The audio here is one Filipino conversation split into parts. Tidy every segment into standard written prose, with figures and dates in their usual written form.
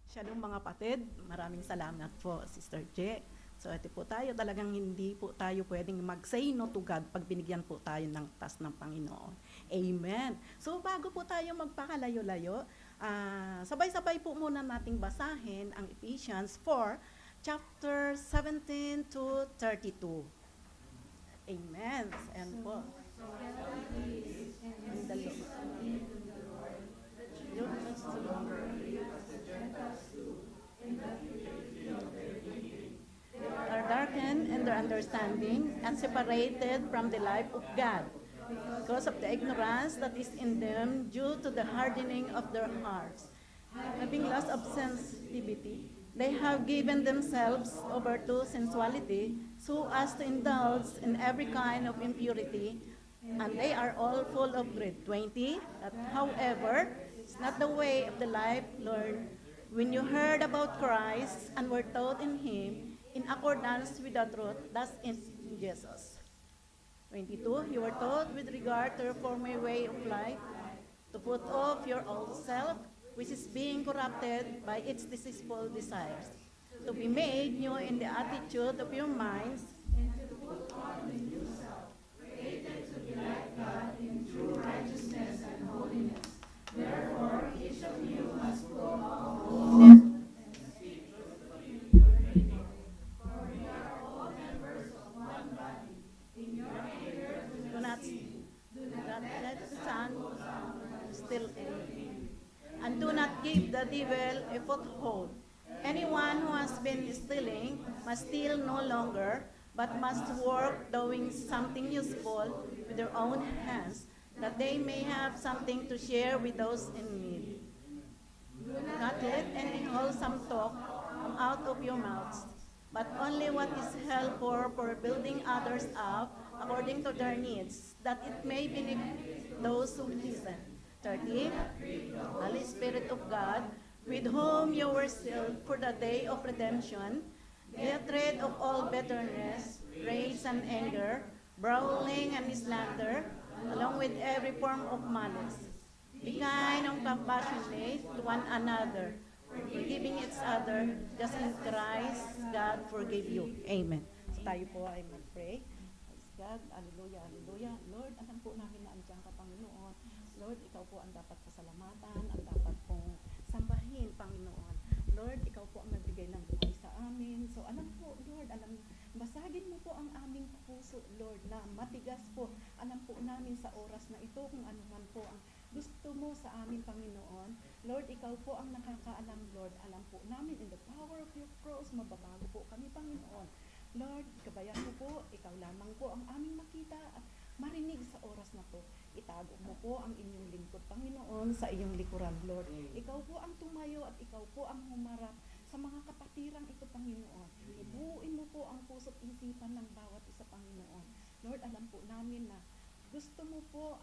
Shalom mga kapatid, maraming salamat po Sister J. So ito po tayo, talagang hindi po tayo pwedeng mag-say no to God pag binigyan po tayo ng task ng Panginoon. Amen. So bago po tayo magpakalayo-layo, sabay-sabay po muna nating basahin ang Ephesians 4, chapter 17 to 32. Amen. And po. And the Lord. Are darkened in their understanding and separated from the life of God because of the ignorance that is in them due to the hardening of their hearts. Having lost of sensitivity, they have given themselves over to sensuality so as to indulge in every kind of impurity, and they are all full of greed. 20, that however, it's not the way of the life, Lord. When you heard about Christ and were taught in Him, in accordance with the truth, thus in Jesus. 22, you were taught with regard to your former way of life, to put off your old self, which is being corrupted by its deceitful desires, to be made new in the attitude of your minds, and to put on the new self, created to be like God in true righteousness and holiness. Therefore, each of you must put off holiness. Do not let the sun still in. And do not give the devil a foothold. Anyone who has been stealing must steal no longer, but must work doing something useful with their own hands, that they may have something to share with those in need. Do not let any wholesome talk come out of your mouths, but only what is helpful for building others up according to their needs, that it may benefit those who listen. 30, Holy Spirit of God, with whom you were sealed for the day of redemption, get rid of all bitterness, rage and anger, brawling and slander, along with every form of malice. Be kind and compassionate to one another, forgiving each other, just as Christ, God, forgave you. Amen. So tayo po ay mag-pray. Praise God. Hallelujah, hallelujah. Lord, alam po namin na andiyan ka, Panginoon. Lord, ikaw po ang dapat pasalamatan, ang dapat pong sambahin, Panginoon. Lord, ikaw po ang nagbigay ng buhay sa amin. So alam po, Lord, basagin mo po ang aming puso, Lord, na matigas po. Alam po namin sa oras na ito kung ano man po ang gusto mo sa amin, Panginoon. Lord, ikaw po ang nakakaalam, Lord. Alam po namin in the power of your cross, mababago po kami, Panginoon. Lord, kabayan mo po, ikaw lamang po ang aming makita at marinig sa oras na to. Itago mo po ang inyong lingkod, Panginoon, sa iyong likuran, Lord. Ikaw po ang tumayo at ikaw po ang humarap sa mga kapatirang ito, Panginoon. Ibuuin mo po ang puso't isipan ng bawat isa, Panginoon. Lord, alam po namin na gusto mo po,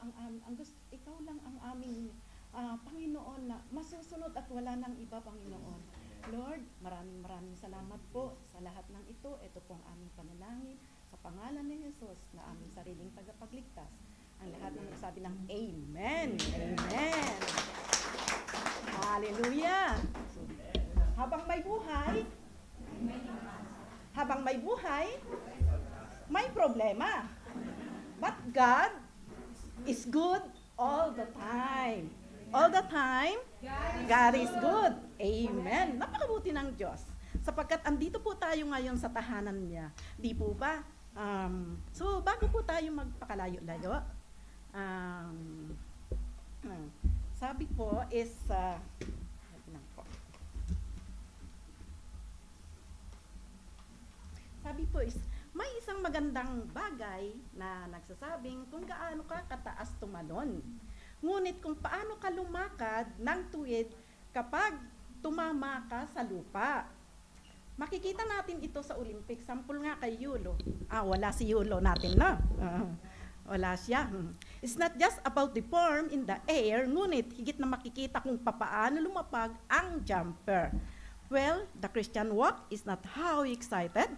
ikaw lang ang aming Panginoon na masusunod at wala nang iba, Panginoon. Lord, maraming salamat po sa lahat ng ito. Ito po ang aming panalangin sa pangalan ni Jesus na aming sariling tagapagligtas. Ang lahat ng nagsabi ng Amen. Amen. Hallelujah. Habang may buhay, may problema. But God is good all the time. All the time, God is good. Amen. Napakabuti ng Diyos. Sapagkat andito po tayo ngayon sa tahanan niya. Di po ba? So, bago po tayo magpakalayo-layo, sabi po is, may isang magandang bagay na nagsasabing kung gaano ka kataas tumalon. Ngunit kung paano ka lumakad ng tuwid kapag tumama ka sa lupa. Makikita natin ito sa Olympics. Sample nga kay Yulo. Wala si Yulo natin, no? Wala siya. It's not just about the form in the air, ngunit higit na makikita kung papaano lumapag ang jumper. Well, the Christian walk is not how you excited,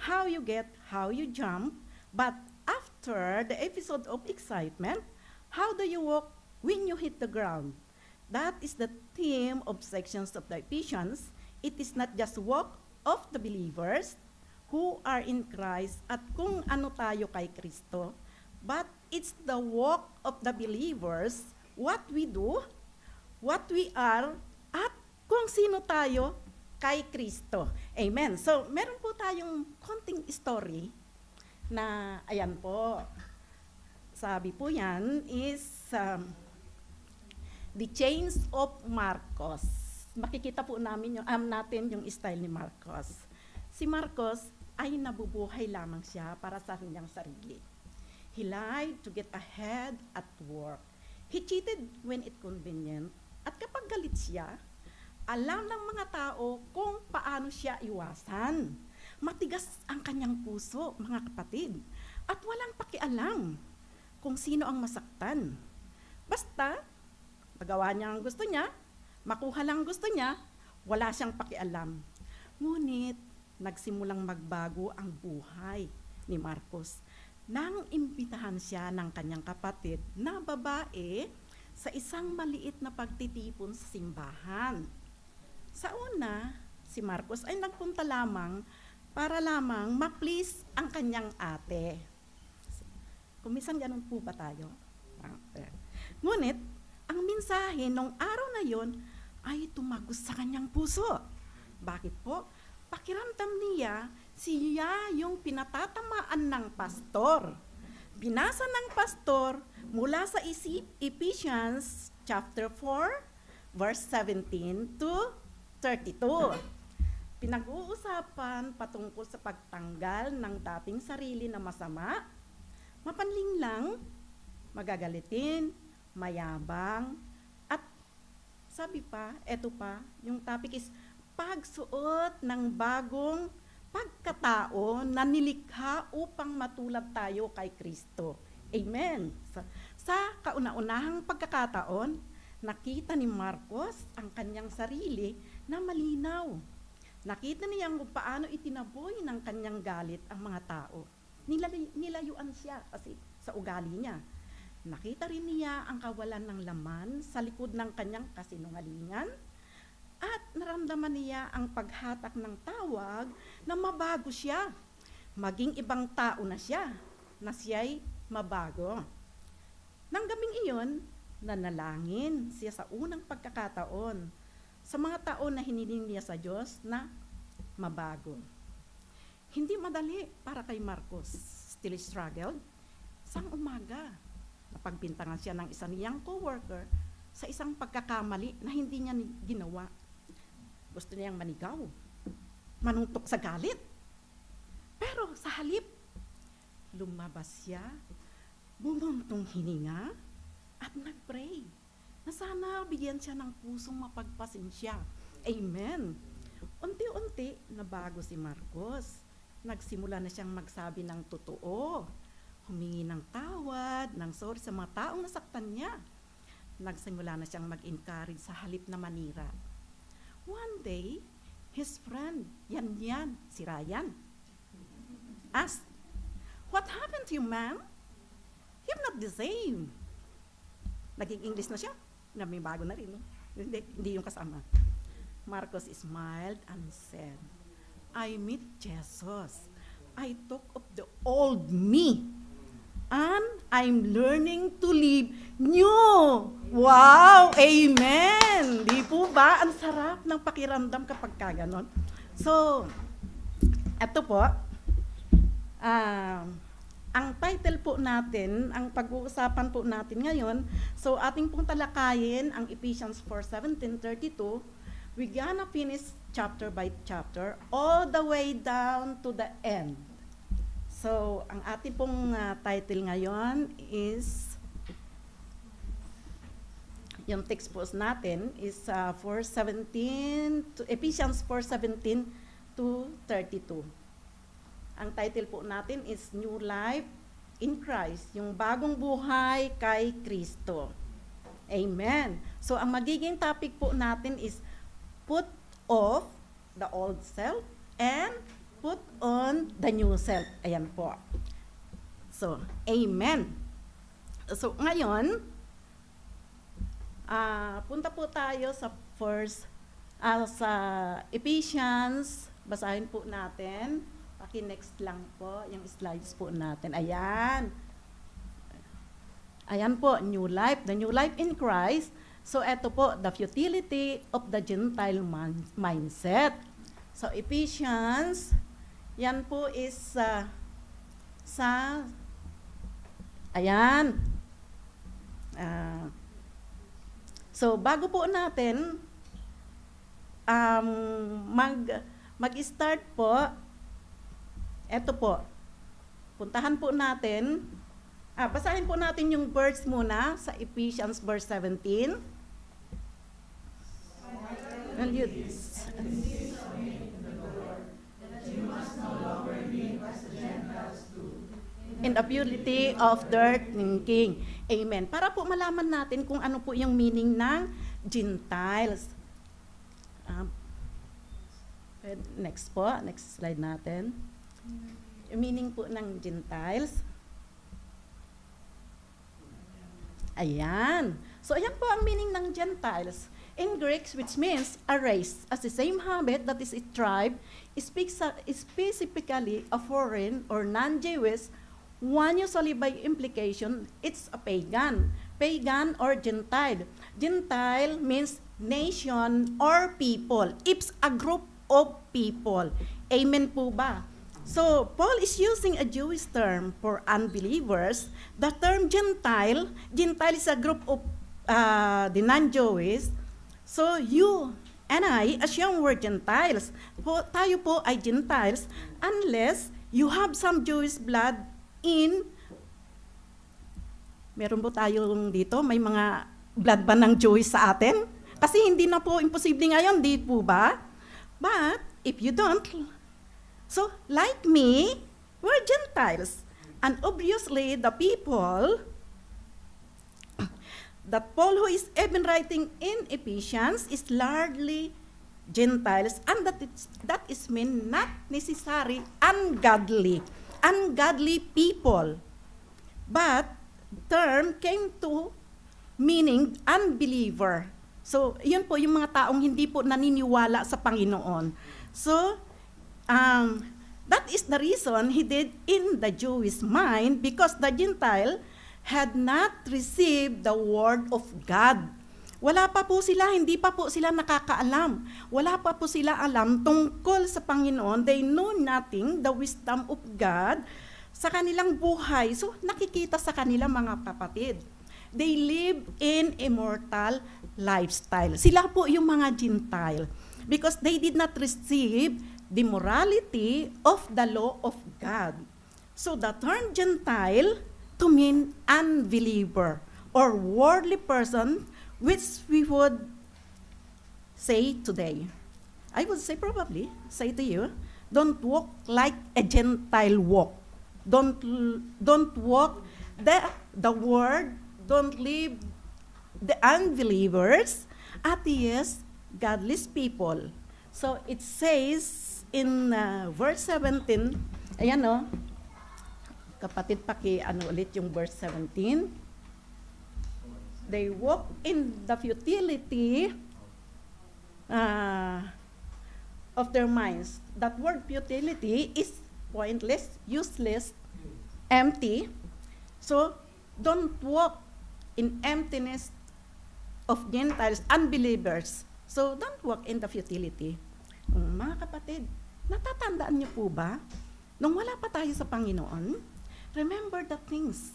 how you get, how you jump, but after the episode of excitement, how do you walk when you hit the ground? That is the theme of sections of the Ephesians. It is not just walk of the believers who are in Christ at kung ano tayo kay Kristo, but it's the walk of the believers, what we do, what we are, at kung sino tayo kay Kristo. Amen. So, meron po tayong konting story na, ayan po, sabi po yan is The Chains of Marcos. Makikita po namin natin yung style ni Marcos. Si Marcos ay nabubuhay lamang siya para sa kanyang sarili. He lied to get ahead at work. He cheated when it convenient. At kapag galit siya, alam ng mga tao kung paano siya iwasan. Matigas ang kanyang puso, mga kapatid. At walang pakialam kung sino ang masaktan. Basta, magawa niya ang gusto niya, makuha lang gusto niya, wala siyang pakialam. Ngunit, nagsimulang magbago ang buhay ni Marcos nang imbitahan siya ng kanyang kapatid na babae sa isang maliit na pagtitipon sa simbahan. Sa una, si Marcos ay nagpunta lamang para lamang ma-please ang kanyang ate. Kumisan ganun po ba tayo? Ngunit, ang mensahe nung araw na yon ay tumagos sa kanyang puso. Bakit po? Pakiramdam niya, siya yung pinatatamaan ng pastor. Binasa ng pastor mula sa Ephesians chapter 4, verse 17 to 32. Pinag-uusapan patungkol sa pagtanggal ng dating sarili na masama, mapanling lang, magagalitin, mayabang, at sabi pa, eto pa, yung topic is pagsuot ng bagong pagkatao na nilikha upang matulad tayo kay Kristo. Amen. Sa kauna-unahang pagkakataon, nakita ni Marcos ang kanyang sarili na malinaw. Nakita niya kung paano itinaboy ng kanyang galit ang mga tao. Nilayuan siya kasi sa ugali niya. Nakita rin niya ang kawalan ng laman sa likod ng kanyang kasinungalingan at naramdaman niya ang paghatak ng tawag na mabago siya. Maging ibang tao na siya, na siya'y mabago. Nang gabing iyon, nanalangin siya sa unang pagkakataon sa mga tao na hiniling niya sa Diyos na mabago. Hindi madali para kay Marcos. Still struggled. Sang umaga, napagbintangan siya ng isang niyang co-worker sa isang pagkakamali na hindi niya ginawa. Gusto niyang manigaw, manuntok sa galit. Pero sa halip, lumabas siya, bumuntong hininga, at nag-pray na sana bigyan siya ng pusong mapagpasensya. Amen. Unti-unti, nabago si Marcos. Nagsimula na siyang magsabi ng totoo, humingi ng tawad, ng sorry sa mga taong nasaktan niya. Nagsimula na siyang mag-encourage sa halip na manira. One day, his friend, yan, si Ryan, asked, "What happened to you, ma'am? You're not the same." Naging English na siya. May bago na rin, no? Hindi yung kasama. Marcos smiled and said, "I meet Jesus. I talk of the old me. And I'm learning to live new." Wow! Amen! Di po ba? Ang sarap ng pakiramdam kapag kaganon. So, eto po, ang title po natin, ang pag-uusapan po natin ngayon, so ating pong talakayin ang Ephesians 4:17-32. We're gonna finish chapter by chapter, all the way down to the end. So, ang ating pong title ngayon is, yung text post natin is Ephesians 4:17-32. Ang title po natin is New Life in Christ, yung bagong buhay kay Kristo. Amen. So, ang magiging topic po natin is put off the old self and put on the new self. Ayan po. So, amen. So, ngayon, Punta po tayo sa sa Ephesians. Basahin po natin. Paki-next lang po yung slides po natin. Ayan. Ayan po, new life, the new life in Christ. So, eto po, the futility of the Gentile mindset. So, Ephesians, yan po is ayan. So, bago po natin mag-start po, eto po, puntahan po natin, basahin po natin yung verse muna sa Ephesians verse 17. And you, in the purity of their thinking. Amen. Para po malaman natin kung ano po yung meaning ng Gentiles. Next po, next slide natin. Yung meaning po ng Gentiles. Ayan. So, ayan po ang meaning ng Gentiles. In Greek, which means a race, as the same habit that is a tribe, speaks specifically a foreign or non-Jewish, one usually by implication, it's a pagan. Pagan or Gentile. Gentile means nation or people. It's a group of people. Amen po ba? So, Paul is using a Jewish term for unbelievers. The term Gentile is a group of the non-Jewish. So, you and I assume we're Gentiles. Tayo po ay Gentiles unless you have some Jewish blood in, meron po tayong dito, may mga blood ba ng Jewish sa atin? Kasi hindi na po imposible ngayon, di po ba? But, if you don't, so, like me, we're Gentiles. And obviously, the people that Paul who is even writing in Ephesians is largely Gentiles, and that is mean not necessary ungodly people. But term came to meaning unbeliever. So, yun po yung mga taong hindi po naniniwala sa Panginoon. So, that is the reason he did in the Jewish mind, because the Gentile had not received the word of God. Wala pa po sila, hindi pa po sila nakakaalam. Wala pa po sila alam tungkol sa Panginoon. They know nothing, the wisdom of God, sa kanilang buhay. So, nakikita sa kanila mga kapatid. They live in immortal lifestyle. Sila po yung mga Gentile. Because they did not receive the morality of the law of God. So, the term Gentile to mean unbeliever or worldly person, which we would say today. I would say probably, say to you, don't walk like a Gentile walk. Don't walk the word, don't live the unbelievers, atheists, godless people. So it says in verse 17, ayan o, kapatid ulit yung verse 17. They walk in the futility of their minds. That word futility is pointless, useless, empty. So, don't walk in emptiness of Gentiles, unbelievers. So, don't walk in the futility. Mga kapatid, natatandaan niyo po ba? Nung wala pa tayo sa Panginoon, remember the things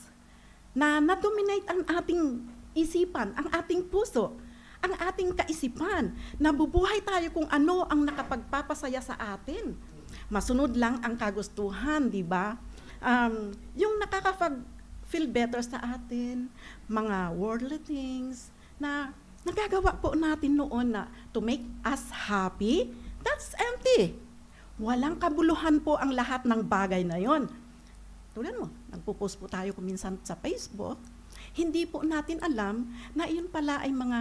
na na-dominate ang ating isipan, ang ating puso, ang ating kaisipan. Nabubuhay tayo kung ano ang nakapagpapasaya sa atin. Masunod lang ang kagustuhan, di ba? Yung nakaka-feel better sa atin, mga worldly things na nagagawa po natin noon na to make us happy, that's empty. Walang kabuluhan po ang lahat ng bagay na yon. Tulad mo, nagpo-post po tayo kuminsan sa Facebook, hindi po natin alam na iyon pala ay mga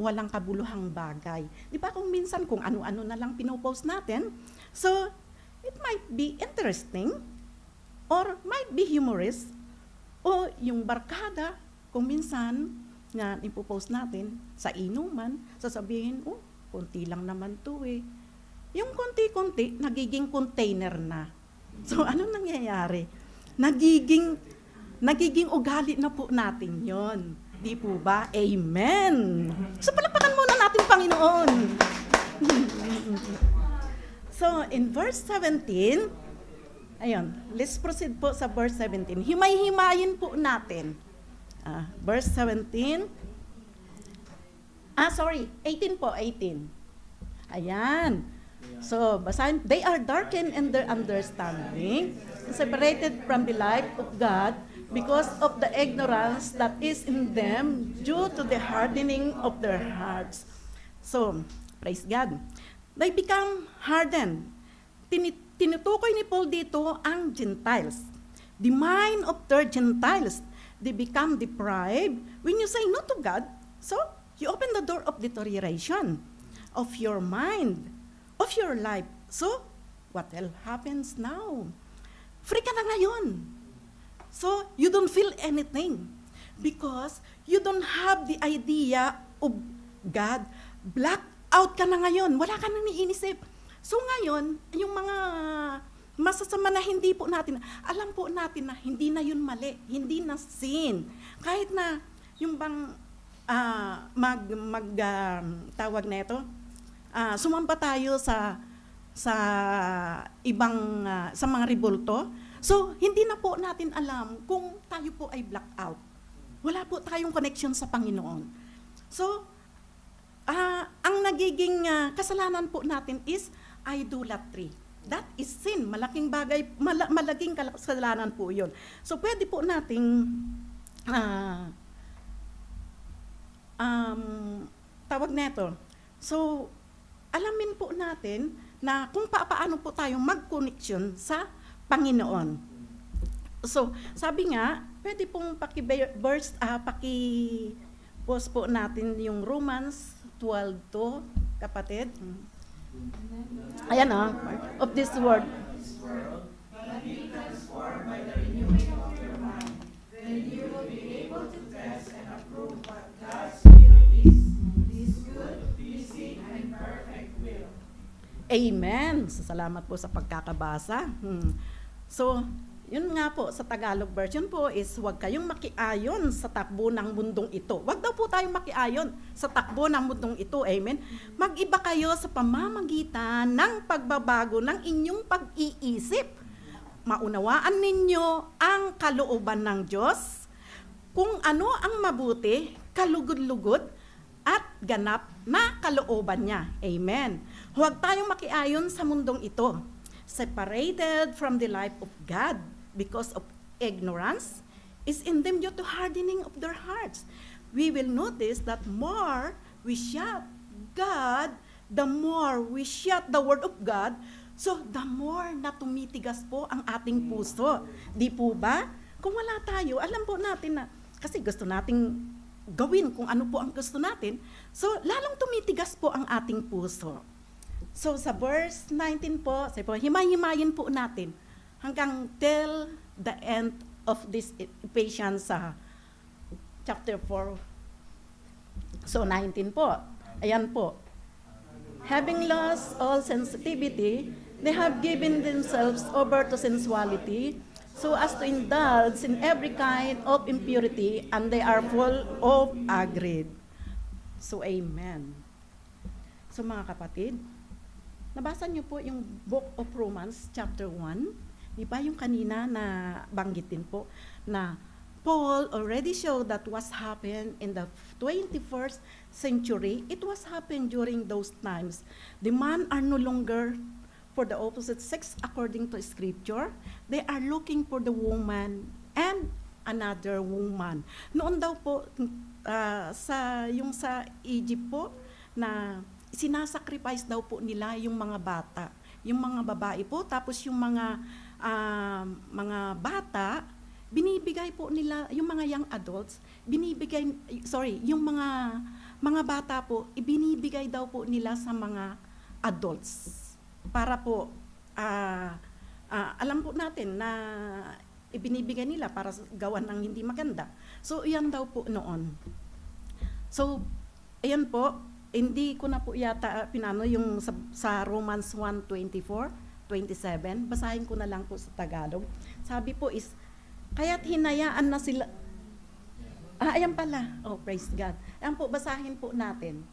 walang kabuluhang bagay. Di ba kung minsan kung ano-ano na lang pinopost natin, so it might be interesting or might be humorous, o yung barkada, kung minsan na ipopost natin sa inuman, sasabihin, oh, konti lang naman to eh. Yung konti-konti, nagiging container na. So, ano nangyayari? Nagiging ugali na po natin yon. Di po ba? Amen! So, palakpakan muna natin Panginoon. So, in verse 17, ayun, let's proceed po sa verse 17. Himay-himayin po natin. Verse 17. 18 po, 18. Ayan. So, basahin, they are darkened in their understanding, separated from the light of God, because of the ignorance that is in them due to the hardening of their hearts. So, praise God. They become hardened. Tinutukoy ni Paul dito ang Gentiles. The mind of their Gentiles, they become deprived when you say no to God. So, you open the door of deterioration of your mind, of your life. So, what else happens now? Free ka na ngayon. So, you don't feel anything because you don't have the idea of God. Black out ka na ngayon. Wala ka nang iniisip. So, ngayon, yung mga masasama na hindi po natin, alam po natin na hindi na yun mali, hindi na sin. Kahit na yung bang tawag na ito, sumamba tayo sa ibang sa mga rebulto. So hindi na po natin alam kung tayo po ay blackout. Wala po tayong connection sa Panginoon. So ang nagiging kasalanan po natin is idolatry. That is sin. Malaking bagay, malaking kasalanan po 'yon. So pwede po nating tawag nito. So alamin po natin na kung paano po tayong mag-connection sa Panginoon. So, sabi nga, pwede pong paki-post po natin yung Romans 12:2, kapatid. Ayan of this word. Then you will be able to test and approve what God's will is, His good, pleasing, and perfect will. Amen. So, salamat po sa pagkakabasa. So, yun nga po, sa Tagalog version po is huwag kayong makiayon sa takbo ng mundong ito. Huwag daw po tayong makiayon sa takbo ng mundong ito. Amen. Mag-iba kayo sa pamamagitan ng pagbabago ng inyong pag-iisip. Maunawaan ninyo ang kalooban ng Diyos, kung ano ang mabuti, kalugod-lugod, at ganap na kalooban niya. Amen. Huwag tayong makiayon sa mundong ito, separated from the life of God because of ignorance is in them due to hardening of their hearts. We will notice that more we shut God, the more we shut the Word of God, so the more na tumitigas po ang ating puso. Di po ba? Kung wala tayo, alam po natin na, kasi gusto nating gawin kung ano po ang gusto natin, so lalong tumitigas po ang ating puso. So sa verse 19 po, sabi po, himay-himayin po natin hanggang till the end of this Ephesians chapter 4. So 19 po, ayan po. Having lost all sensitivity, they have given themselves over to sensuality so as to indulge in every kind of impurity, and they are full of greed. So amen. So mga kapatid, nabasa niyo po yung Book of Romans, chapter 1. Di ba yung kanina na banggitin po na Paul already showed that was happened in the 21st century. It was happened during those times. The men are no longer for the opposite sex according to Scripture. They are looking for the woman and another woman. Noon daw po, sa Egypt po, na sinasacrifice daw po nila yung mga bata, yung mga babae po, tapos yung mga bata, binibigay po nila, yung mga young adults, yung mga bata po, ibinibigay daw po nila sa mga adults. Para po, alam po natin na ibinibigay nila para gawan ng hindi maganda. So, yan daw po noon. So, ayan po, hindi ko na po yata pinano yung sa Romans 1:24-27. Basahin ko na lang po sa Tagalog. Sabi po is, kaya't hinayaan na sila. Ayan pala. Oh, praise God. Ayan po, basahin po natin.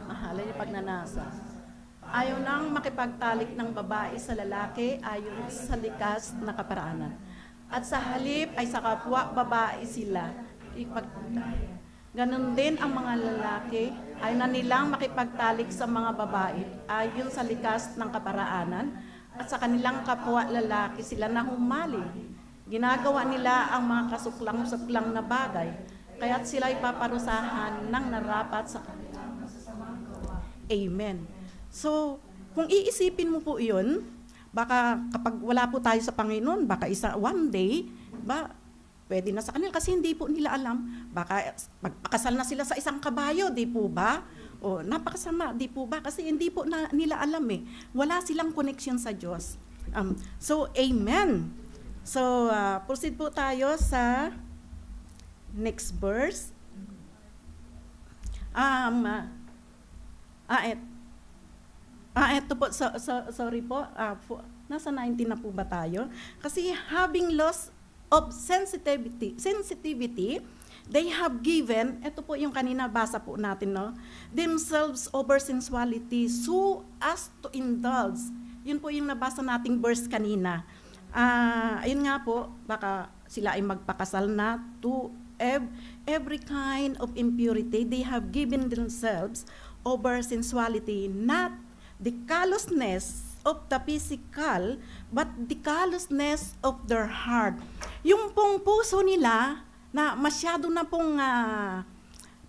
Mahalay yung pagnanasa. Ayaw nang makipagtalik ng babae sa lalaki ayon sa likas na kaparaanan. At sa halip ay sa kapwa babae sila. Ganon din ang mga lalaki ay na nilang makipagtalik sa mga babae ayon sa likas ng kaparaanan at sa kanilang kapwa lalaki sila na humali. Ginagawa nila ang mga kasuklang-suklang na bagay, kaya't sila ipaparusahan ng narapat sa Amen. So, kung iisipin mo po yun, baka kapag wala po tayo sa Panginoon, baka one day, pwede na sa kanila kasi hindi po nila alam. Baka magpakasal na sila sa isang kabayo, di po ba? O napakasama, di po ba? Kasi hindi po nila alam eh. Wala silang connection sa Diyos. So, amen. So, proceed po tayo sa next verse. Ito po, sorry po, nasa 19 na po ba tayo? Kasi having loss of sensitivity, they have given, ito po yung kanina basa po natin, no? Themselves over sensuality so as to indulge. Yun po yung nabasa nating verse kanina. Ayun nga po, baka sila ay magpakasal na to every kind of impurity. They have given themselves over sensuality, not the callousness of the physical, but the callousness of their heart. Yung pong puso nila, na masyado na pong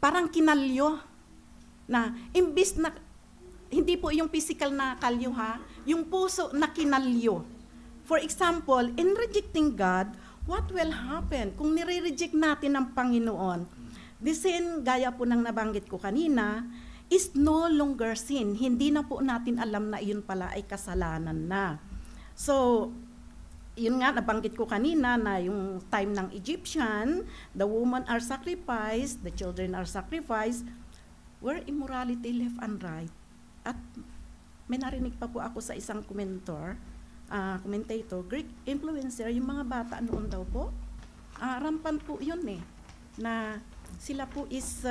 parang kinalyo, na imbis na, hindi po yung physical na kalyo ha, yung puso na kinalyo. For example, in rejecting God, what will happen kung nire-reject natin ang Panginoon? The sin, gaya po ng nabanggit ko kanina, is no longer sin. Hindi na po natin alam na iyon pala ay kasalanan na. So, yun nga, nabanggit ko kanina na yung time ng Egyptian, the women are sacrificed, the children are sacrificed, where immorality left and right. At may narinig pa po ako sa isang commentator, Greek influencer, yung mga bata noon daw po, rampant po yun eh, na sila po is,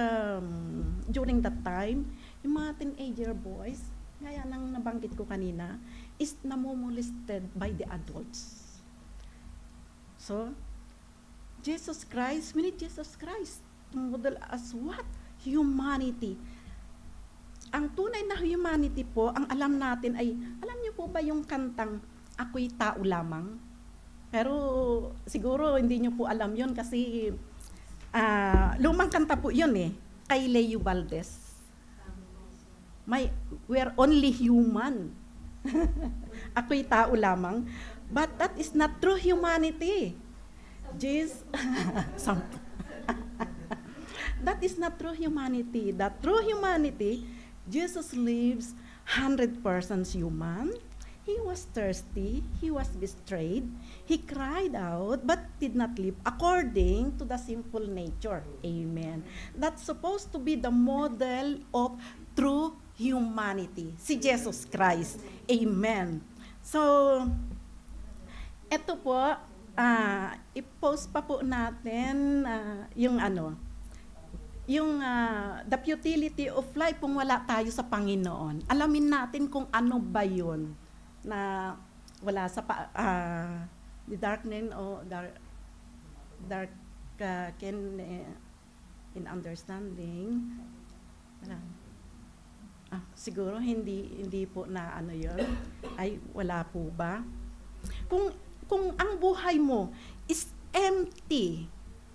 during that time, yung mga teenager boys, gaya ng nabanggit ko kanina, is namomolested by the adults. So, Jesus Christ, we need Jesus Christ to model as what? Humanity. Ang tunay na humanity po, ang alam natin ay, alam niyo po ba yung kantang, ako'y tao lamang? Pero siguro hindi niyo po alam yun kasi lumang kanta po yun eh, kay Leo Valdez. We're only human. Ako'y tao lamang. But that is not true humanity. That is not true humanity. The true humanity, Jesus lives 100% human. He was thirsty, he was betrayed, he cried out, but did not live according to the sinful nature. Amen. That's supposed to be the model of true humanity, si Jesus Christ. Amen. So, eto po, i-post pa po natin the futility of life kung wala tayo sa Panginoon. Alamin natin kung ano ba yun na wala sa the darkness o dark can in understanding. Siguro hindi po na ano yun. Ay wala po ba? Kung ang buhay mo is empty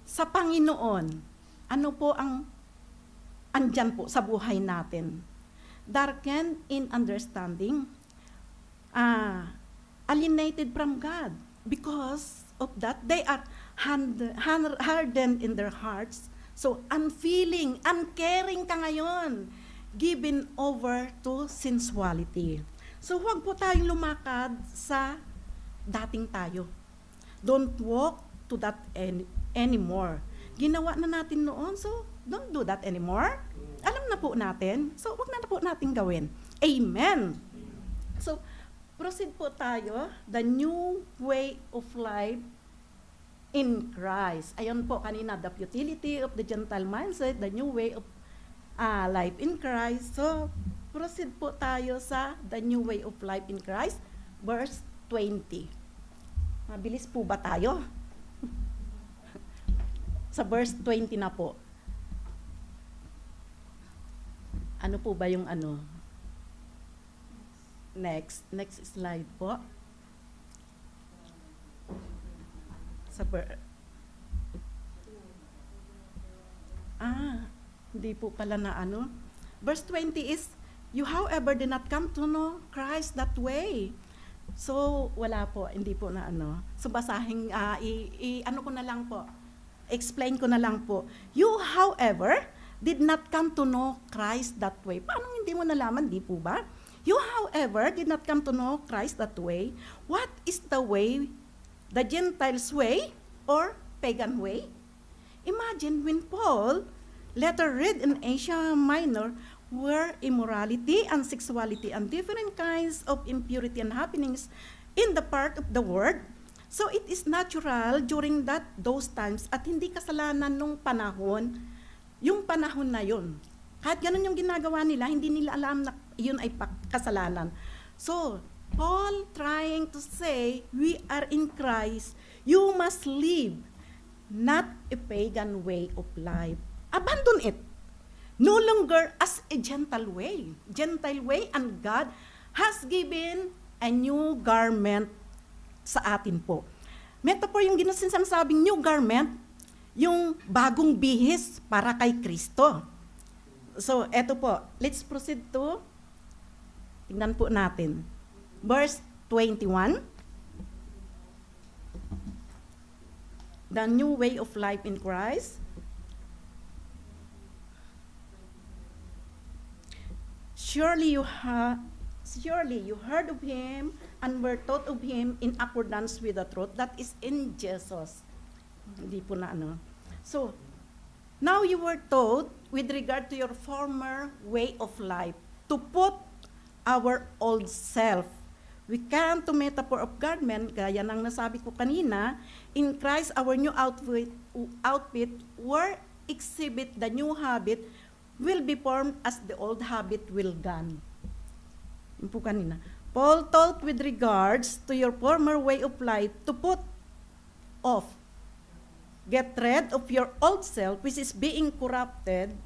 sa Panginoon, ano po ang andyan po sa buhay natin? darkened in understanding, alienated from God. Because of that, they are hardened in their hearts. So, unfeeling, uncaring ka ngayon, given over to sensuality. So, huwag po tayong lumakad sa dating tayo. Don't walk to that anymore. Ginawa na natin noon, so don't do that anymore. Alam na po natin, so huwag na po natin gawin. Amen. So, proceed po tayo, the new way of life in Christ. Ayon po kanina, the futility of the Gentile mindset, the new way of life in Christ. So, proceed po tayo sa the new way of life in Christ, verse 20. Mabilis po ba tayo? Sa verse 20 na po. Ano po ba yung ano? Next slide po. Hindi po pala na ano. Verse 20 is, you however did not come to know Christ that way. So, wala po, hindi po na ano. So, basahin, ano ko na lang po, explain ko na lang po. You, however, did not come to know Christ that way. Paano hindi mo nalaman, di po ba? You, however, did not come to know Christ that way. What is the way? The Gentiles' way or pagan way? Imagine when Paul later read in Asia Minor where immorality and sexuality and different kinds of impurity and happenings in the part of the world. So it is natural during those times at hindi kasalanan nung panahon, yung panahon na yun. Kahit ganun yung ginagawa nila, hindi nila alam na yun ay kasalanan. So, Paul trying to say, we are in Christ, you must live not a pagan way of life. Abandon it. No longer as a Gentile way, and God has given a new garment sa atin po. Metaphor yung sinasabing new garment, yung bagong bihis para kay Kristo. So, eto po, let's proceed to, tingnan po natin, verse 21. The new way of life in Christ. Surely you heard of him and were taught of him in accordance with the truth that is in Jesus. Hindi po na ano. So, now you were taught with regard to your former way of life to put our old self. We come to metaphor of garment, gaya ng nasabi ko kanina, in Christ our new outfit where exhibit the new habit will be formed as the old habit will gone. Yun po kanina. Paul taught with regards to your former way of life to put off, get rid of your old self which is being corrupted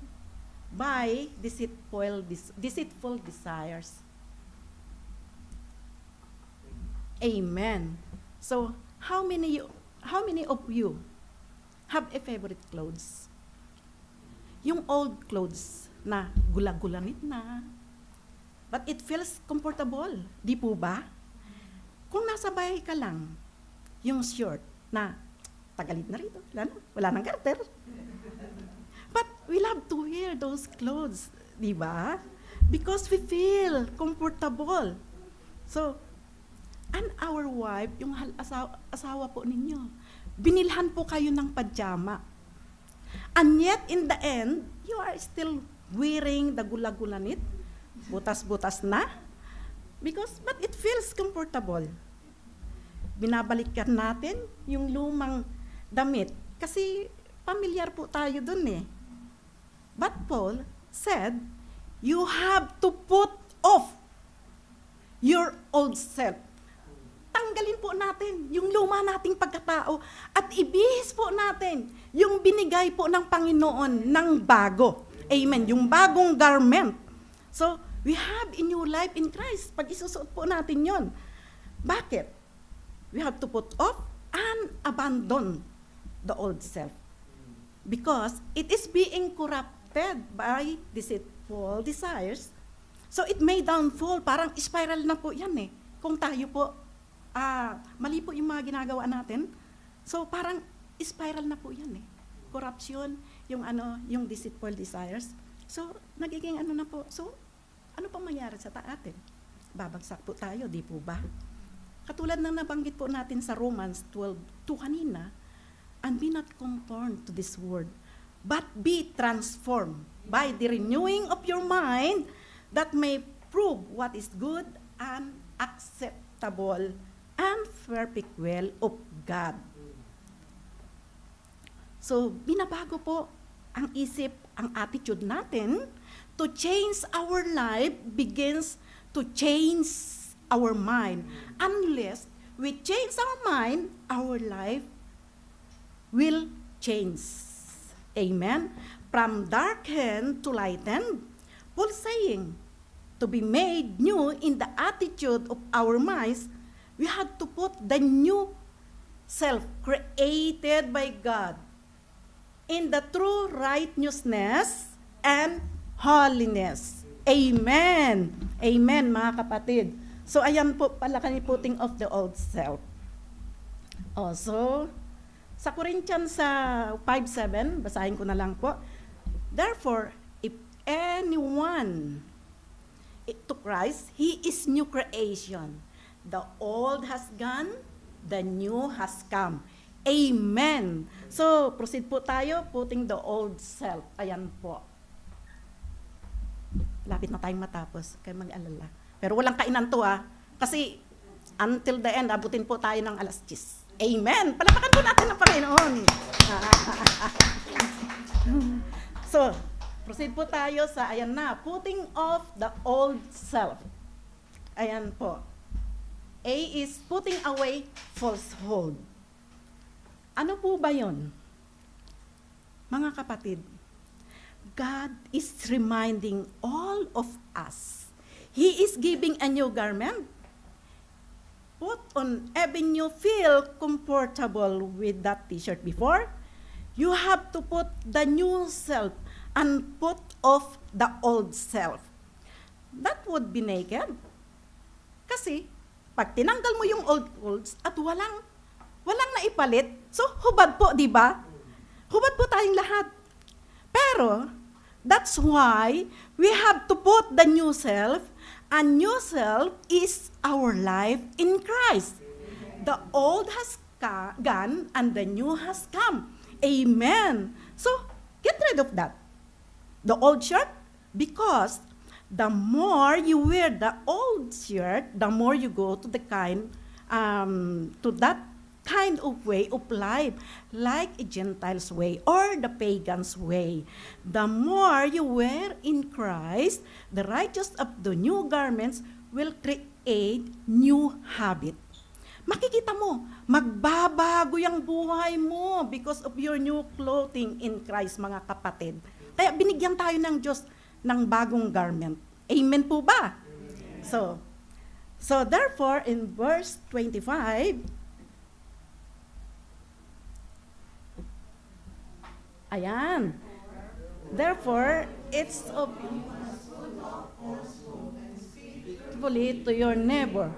by deceitful desires. Amen. So, how many of you have a favorite clothes? Yung old clothes na gulag-gulanit na, but it feels comfortable, di po ba? Kung nasa bahay ka lang, yung shirt na tagalit na rito, wala nang garter. But we love to wear those clothes, di ba? Because we feel comfortable. So, and our wife, yung asawa po ninyo, binilhan po kayo ng pajama. And yet, in the end, you are still wearing the gulag-gulanit, butas-butas na, but it feels comfortable. Binabalikan natin yung lumang damit, kasi pamilyar po tayo dun eh. But Paul said, you have to put off your old self. Tanggalin po natin yung luma nating pagkatao at ibihis po natin yung binigay po ng Panginoon ng bago. Amen. Yung bagong garment. So, we have a new life in Christ. Pag isusuot po natin yon. Bakit? We have to put off and abandon the old self. Because it is being corrupted by deceitful desires. So it may downfall, parang spiral na po yan eh. Kung tayo po, mali po yung mga ginagawa natin, so parang spiral na po yan eh. Corruption, yung deceitful desires. So nagiging na po. So ano pang mangyari sa atin? Babagsak po tayo, di po ba? Katulad ng nabanggit po natin sa Romans 12:2 kanina, and be not conformed to this world, but be transformed by the renewing of your mind, that may prove what is good and acceptable and perfect will of God. So, binabago po ang isip, ang attitude natin. To change our life begins to change our mind. Unless we change our mind, our life will change. Amen? From darkened to lightened, Paul saying, to be made new in the attitude of our minds, we have to put the new self created by God in the true righteousness and holiness. Amen. Amen, mga kapatid. So, ayan po pala kaniputing of the old self. Also, sa Corinthians 5:7, basahin ko na lang po. Therefore, if anyone to Christ, he is new creation. The old has gone, the new has come. Amen. So, proceed po tayo, putting the old self. Ayan po. Lapit na tayong matapos, kayo mag-alala. Pero walang kainan to kasi until the end, abutin po tayo ng 10:00. Amen. Palapakan po natin ang Panginoon. So, proceed po tayo sa, ayan na, putting off the old self. Ayan po. A is putting away falsehood. Ano po ba yun? Mga kapatid, God is reminding all of us. He is giving a new garment. Put on, even you feel comfortable with that t-shirt before, you have to put the new self and put off the old self. That would be naked. Kasi, pag tinanggal mo yung old clothes at walang naipalit, so hubad po, di ba? Hubad po tayong lahat. Pero, that's why we have to put the new self, and new self is our life in Christ. The old has gone and the new has come. Amen. So, get rid of that. The old shirt, because the more you wear the old shirt, the more you go to that kind of way of life, like a Gentile's way or the pagan's way. The more you wear in Christ, the righteous of the new garments will create new habit. Makikita mo, magbabago yung buhay mo because of your new clothing in Christ, mga kapatid. Kaya binigyan tayo ng Diyos ng bagong garment. Amen po ba? So therefore, in verse 25, ayan. Therefore, it's obligatory to your neighbor,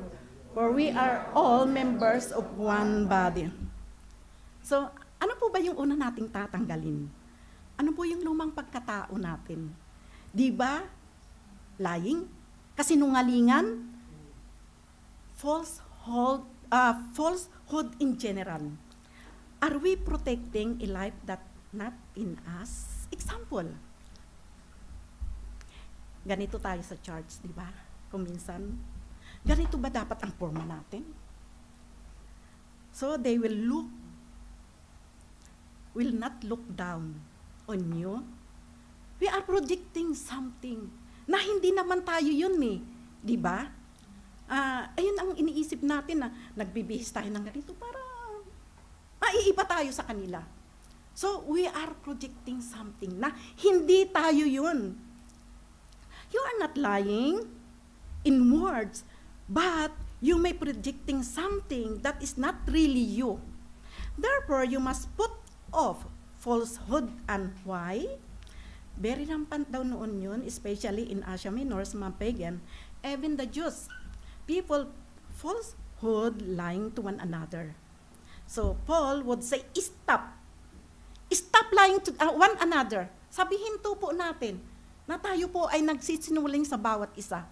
for we are all members of one body. So, ano po ba yung una nating tatanggalin? Ano po yung lumang pagkatao natin? Di ba? Lying, kasinungalingan, falsehood in general. Are we protecting a life that not in us? Example, ganito tayo sa church, di ba? Kung minsan, ganito ba dapat ang forma natin? So they will not look down on you. We are projecting something na hindi naman tayo yun di ba? Ayun ang iniisip natin na nagbibihis tayo ng ganito para maiiba tayo sa kanila. So, we are projecting something na hindi tayo yun. You are not lying in words, but you may projecting something that is not really you. Therefore, you must put off falsehood. And why? Very rampant daw noon yun, especially in Asia Minor, sa mga pagan, even the Jews. People, falsehood, lying to one another. So, Paul would say, stop. Stop lying to one another. Sabihin to po natin na tayo po ay nagsisinungaling sa bawat isa.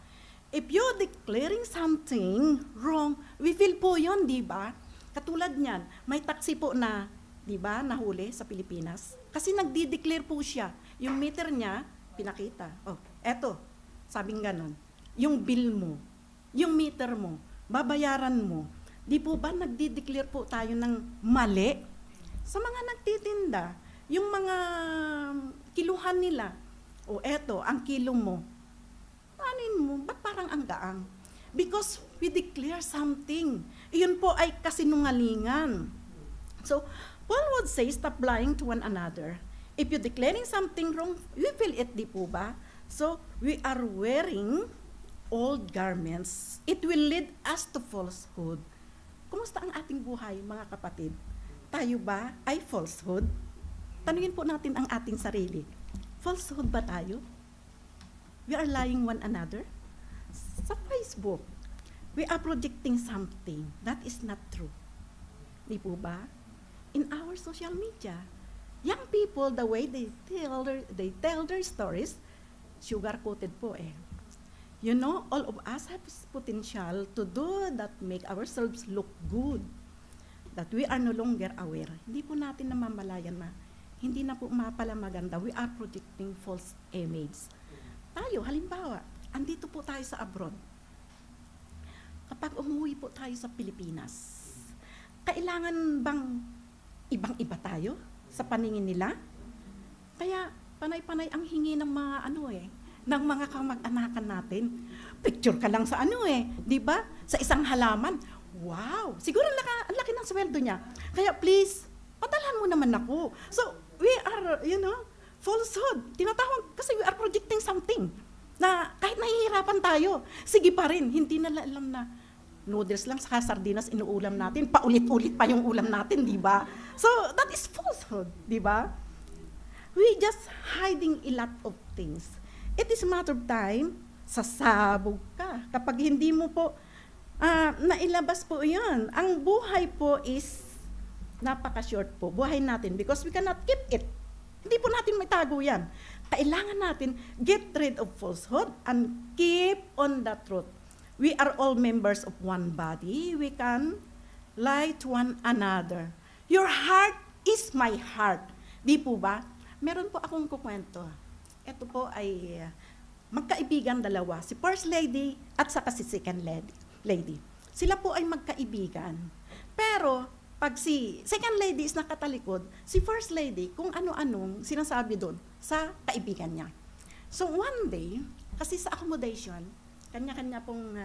If you're declaring something wrong, we feel po yun, di ba? Katulad niyan, may taxi po na, di ba, nahuli sa Pilipinas. Kasi nagdi-declare po siya. Yung meter niya, pinakita. Oh, eto, sabing ganon. Yung bill mo, yung meter mo, babayaran mo. Di po ba nagdi-declare po tayo ng mali? Sa mga nagtitinda, yung mga kiluhan nila, o eto, ang kilo mo, anin mo, ba't parang ang gaang? Because we declare something. Iyon po ay kasinungalingan. So, Paul would say, stop lying to one another. If you're declaring something wrong, we feel it, di po ba? So, we are wearing old garments. It will lead us to falsehood. Kumusta ang ating buhay, mga kapatid? Tayo ba ay falsehood? Tanungin po natin ang ating sarili. Falsehood ba tayo? We are lying one another? Sa Facebook, we are projecting something that is not true. Di po ba? In our social media, young people, the way they tell their stories, sugar-coated po eh. You know, all of us have potential to do that make ourselves look good. That we are no longer aware. Hindi po natin namamalayan na hindi na po pala maganda. We are projecting false image. Tayo, halimbawa, andito po tayo sa abroad. Kapag umuwi po tayo sa Pilipinas, kailangan bang ibang-iba tayo sa paningin nila? Kaya panay-panay ang hingi ng mga ng mga kamag-anakan natin. Picture ka lang sa di ba? Sa isang halaman. Wow! Siguro ang laki ng sweldo niya. Kaya please, padalhan mo naman ako. So, we are, falsehood. Tinatawag kasi we are projecting something na kahit nahihirapan tayo, sige pa rin. Hindi na alam na noodles lang sa sardinas inuulam natin, paulit-ulit pa yung ulam natin, di ba? So, that is falsehood, di ba? We just hiding a lot of things. It is a matter of time, sasabog ka. Kapag hindi mo po nailabas po yun. Ang buhay po is napaka-short po. Buhay natin because we cannot keep it. Hindi po natin maitago yan. Kailangan natin get rid of falsehood and keep on the truth. We are all members of one body. We can lie to one another. Your heart is my heart. Di po ba? Meron po akong kukwento. Ito po ay magkaibigan dalawa, si First Lady at saka si Second Lady. Sila po ay magkaibigan. Pero pag si Second Lady is nakatalikod, si First Lady kung ano-anong sinasabi doon sa kaibigan niya. So one day, kasi sa accommodation, kanya-kanya pong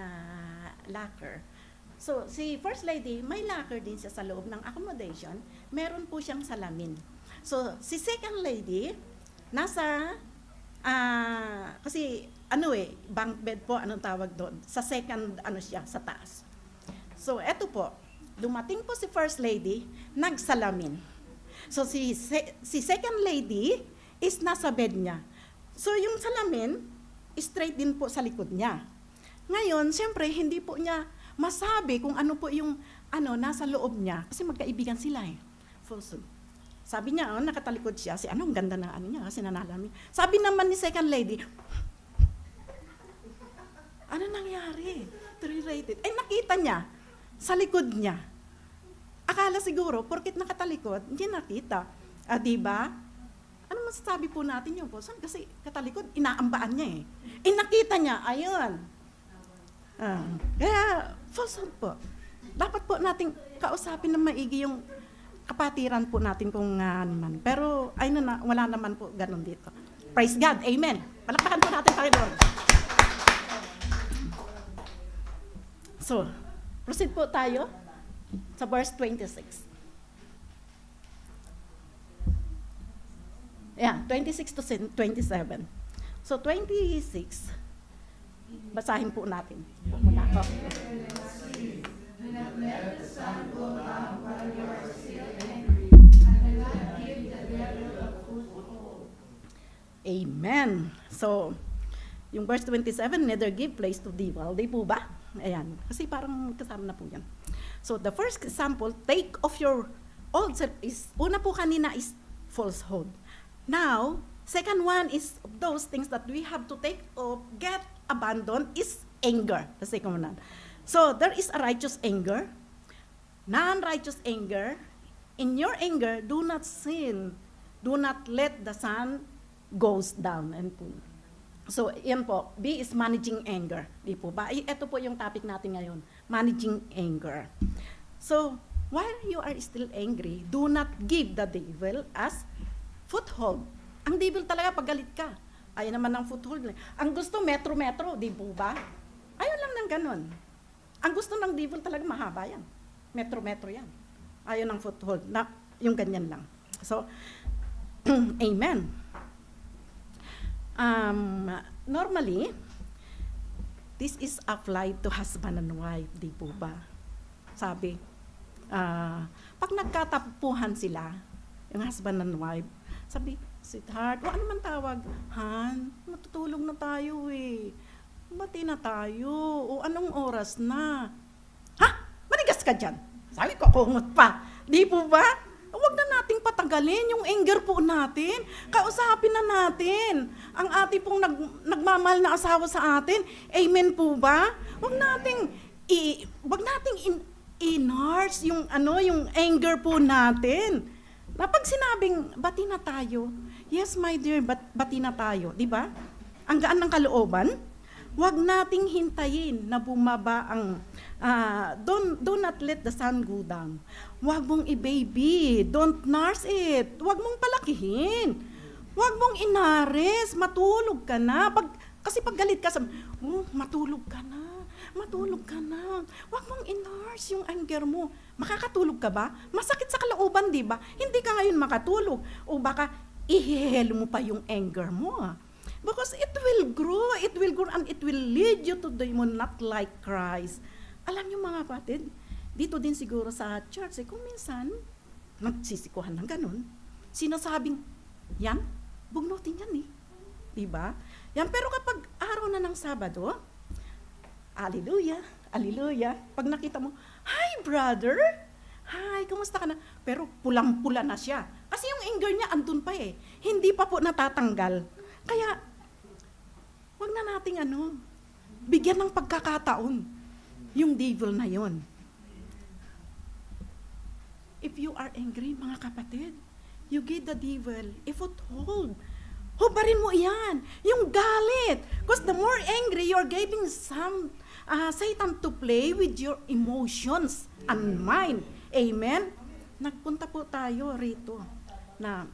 locker. So si First Lady, may locker din siya sa loob ng accommodation, meron po siyang salamin. So si Second Lady, nasa kasi bunk bed po, anong tawag doon? Sa second, siya, sa taas. So, eto po, dumating po si First Lady, nagsalamin. So, si Second Lady is nasa bed niya. So, yung salamin, straight din po sa likod niya. Ngayon, siyempre, hindi po niya masabi kung ano po yung, nasa loob niya. Kasi magkaibigan sila eh. Falsehood. Sabi niya, nakatalikod siya, ang ganda na niya, kasi nanalamin. Sabi naman ni Second Lady, ano nangyari? 3 rated. Nakita niya, sa likod niya. Akala siguro, porkit nakatalikod, hindi nakita. Diba? Ano masasabi po natin yun po? Kasi katalikod, inaambaan niya nakita niya, ayun. Kaya, falsehood po. Dapat po nating kausapin na maigi yung kapatiran po natin kung naman. Pero, wala naman po ganun dito. Praise God. Amen. Palakpakan po natin, Panginoon. So, proceed po tayo sa verse 26. Yeah, 26 to 27. So, 26, basahin po natin. Muna ako. Do not let the sun go down while you are still angry, and do not give the devil a foothold. Amen. Amen. So, yung verse 27, neither give place to devil. Di po ba? Ayan. Kasi parang kasama na po yan. So, the first example, take off your old self is, una po kanina is falsehood. Now, second one is those things that we have to take off, get abandoned is anger. The second one. So, there is a righteous anger, non-righteous anger. In your anger, do not sin. Do not let the sun goes down. And po. So, yan po. B is managing anger. Di po ba? Ito po yung topic natin ngayon. Managing anger. So, while you are still angry, do not give the devil as foothold. Ang devil talaga pag galit ka. Ayaw naman ng foothold. Ang gusto, metro-metro. Di po ba? Ayaw lang ng ganon. Ang gusto ng devil talaga mahaba yan. Metro-metro yan. Ayaw ng foothold. Na, yung ganyan lang. So, amen. Normally, this is applied to husband and wife, di po ba? Sabi, pag nagkatapuhan sila, yung husband and wife, sabi, sweetheart, o ano man tawag, Han, matutulog na tayo eh. Bati na tayo, o anong oras na? Ha? Manigas ka dyan. Sabi ko, kungot pa. Di po ba? Huwag na nating patagalin yung anger po natin. Kausapin na natin ang ating pong nagmamahal na asawa sa atin. Amen po ba? Huwag nating i-nurse yung yung anger po natin. Na pag sinabing bati na tayo, yes my dear, bati na tayo, di ba? Ang gaan ng kalooban. Huwag nating hintayin na bumaba ang do not let the sun go down. Huwag mong i-baby. Don't nurse it. Huwag mong palakihin. Huwag mong inares. Matulog ka na. Kasi pag galit ka, matulog ka na. Matulog ka na. Huwag mong inurse yung anger mo. Makakatulog ka ba? Masakit sa kalooban, di ba? Hindi ka ngayon makatulog. O baka ihihelo mo pa yung anger mo. Because it will grow, and it will lead you to the not like Christ. Alam niyo mga kapatid, dito din siguro sa church, kung minsan, nagsisikuhan ng ganun, sinasabing, yan, bugnutin yan eh. Diba? Yan, pero kapag araw na ng Sabado, hallelujah, hallelujah, pag nakita mo, hi brother, hi, kumusta ka na? Pero pulang-pula na siya. Kasi yung anger niya andun pa eh. Hindi pa po natatanggal. Kaya, wag na nating bigyan ng pagkakataon yung devil na yon. If you are angry, mga kapatid, you give the devil a foothold. Hubarin mo yan. Yung galit. Because the more angry, you're giving Satan to play with your emotions and mind. Amen? Nagpunta po tayo rito na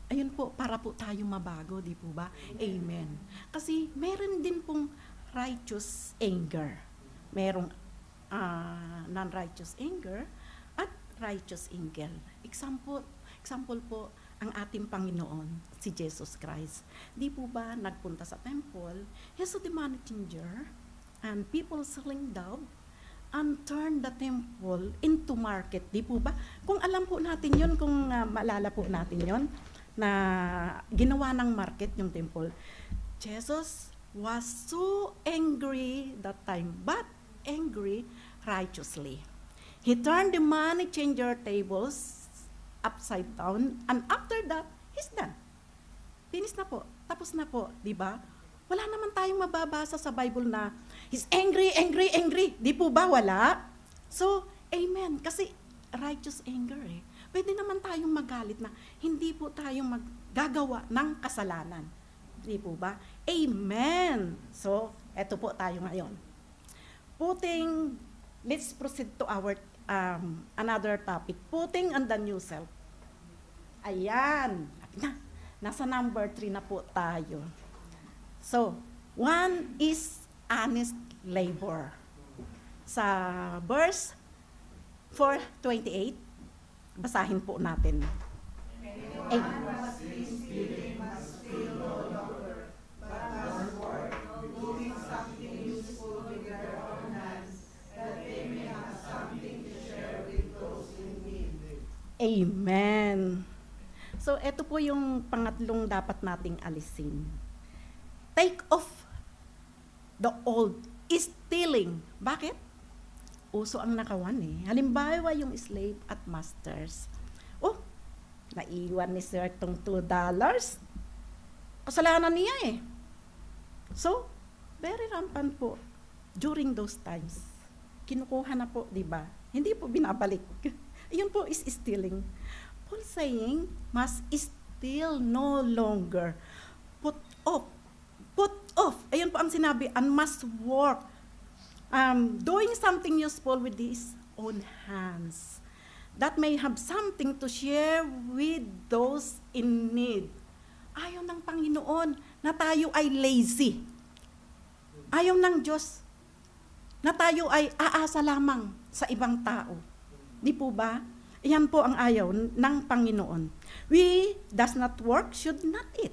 ayun po, para po tayo mabago, di po ba? Amen. Kasi meron din pong righteous anger. Merong non-righteous anger at righteous anger. Example po, ang ating Panginoon, si Jesus Christ. Di po ba nagpunta sa temple, he saw the money changer and people selling dove and turn the temple into market. Di po ba? Kung alam po natin yon, kung maalala po natin yon, na ginawa ng market yung temple. Jesus was so angry that time, but angry righteously. He turned the money changer tables upside down, and after that, he's done. Finish na po. Tapos na po, di ba? Wala naman tayong mababasa sa Bible na he's angry, angry, angry. Di po ba? Wala. So, amen. Kasi righteous anger eh. Pwede naman tayong magalit na hindi po tayong maggagawa ng kasalanan. Di po ba? Amen. So, eto po tayo ngayon. Let's proceed to our another topic. Putting on the new self. Ayan. Nasa number 3 na po tayo. So, one is honest labor. Sa verse 4:28, basahin po natin. Amen. So, ito po yung pangatlong dapat nating alisin. Take off the old. Stealing. Bakit? Uso ang nakawan eh. Halimbawa yung slave at masters. Oh, naiwan ni sir tong $2. Kasalanan niya eh. So, very rampant po during those times. Kinukuha na po, di ba? Hindi po binabalik. Yun po is stealing. Paul saying, must steal no longer. Put off. Put off. Ayun po ang sinabi, and must work. Doing something useful with his own hands. That may have something to share with those in need. Ayaw ng Panginoon na tayo ay lazy. Ayaw ng Diyos na tayo ay aasa lamang sa ibang tao. Di po ba? Yan po ang ayaw ng Panginoon. We does not work, should not eat.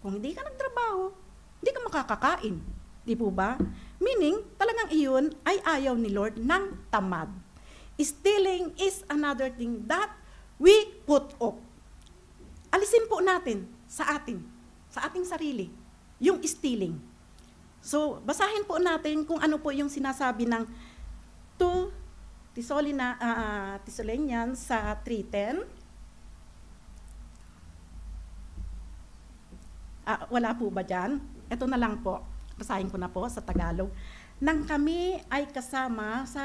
Kung hindi ka nagtrabaho, hindi ka makakakain. Di po ba? Meaning, talagang iyon ay ayaw ni Lord ng tamad. Stealing is another thing that we put off. Alisin po natin sa ating sarili, yung stealing. So, basahin po natin kung ano po yung sinasabi ng 2 Thessalonians sa 3:10. Wala po ba dyan? Ito na lang po. Basahin ko na po sa Tagalog. Nang kami ay kasama sa